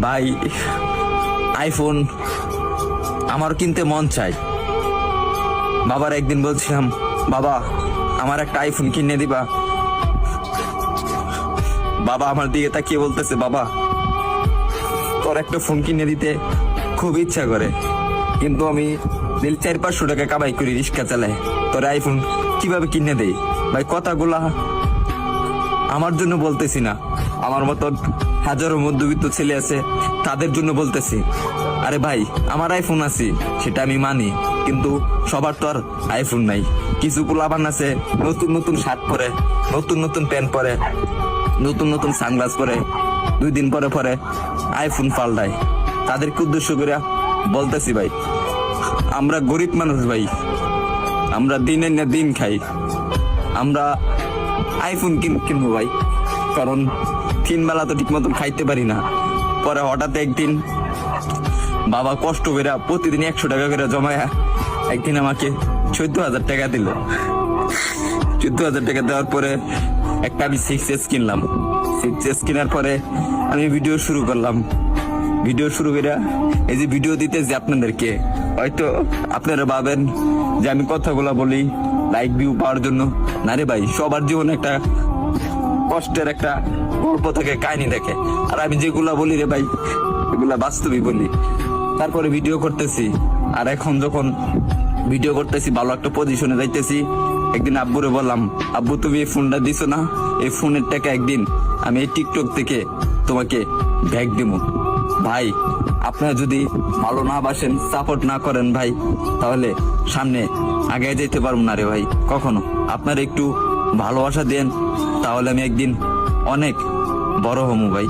ভাই আইফোন আমার কিনতে মন চাই। বাবার একদিন বলছিলাম, বাবা আমার একটা আইফোন কিনে দিবা। বাবা আমার দিকে তাকিয়ে বলতেছে, বাবা তোর একটা ফোন কিনে দিতে খুব ইচ্ছা করে, কিন্তু আমি 400-500 টাকা কামাই করি, রিক্সা চালাই, তোর আইফোন কিভাবে কিনে দেই? ভাই কথাগুলা আমার জন্য বলতেছি না, আমার মতন হাজারো মধ্যবিত্ত ছেলে আছে তাদের জন্য বলতেছি। আরে ভাই আমার আইফোন আছে সেটা আমি মানি, কিন্তু সবার তো আর আইফোন নাই। কিছু পোলাপান আছে নতুন নতুন শার্ট পরে, নতুন নতুন প্যান্ট পরে, নতুন নতুন সানগ্লাস পরে, 2 দিন পরে পরে আইফোন পাল্টায়। তাদেরকে উদ্দেশ্য করে বলতেছি, ভাই আমরা গরিব মানুষ, ভাই আমরা দিনের না দিন খাই, আমরা আইফোন কিনবো ভাই, কারণ 3 বেলা তো ঠিক মতন খাইতে পারি না। পরে হঠাৎ একদিন বাবা কষ্ট করে প্রতিদিন 100 টাকা করে জমায় একদিন আমাকে 14,000 টাকা দিল। 14,000 টাকা দেওয়ার পরে একটা আমি 6S কিনলাম। 6S কেনার পরে আমি ভিডিও শুরু করলাম। ভিডিও শুরু করে এই যে ভিডিও দিতেছি আপনাদেরকে, হয়তো আপনারা ভাবেন যে আমি কথাগুলা বলি লাইক ভিউ পাওয়ার জন্য। না রে ভাই, সবার জীবনে একটা কষ্টের একটা গল্প থাকে, কাহিনী থাকে, আর আমি যেগুলা বলি রে ভাই এগুলা বাস্তবই বলি। তারপরে ভিডিও করতেছি, আর এখন যখন ভিডিও করতেছি ভালো একটা পজিশনে যাইতেছি, একদিন আব্বুরে বললাম, আব্বু তুমি এই ফোনটা দিছো না, এই ফোনের টাকা একদিন আমি এই টিকটক থেকে তোমাকে ব্যাগ দিব। ভাই আপনারা যদি ভালো না বাসেন, সাপোর্ট না করেন ভাই, তাহলে সামনে আগে যেতে পারবো না রে ভাই কখনো। আপনারা একটু ভালোবাসা দেন, তাহলে আমি একদিন অনেক বড় হমু ভাই।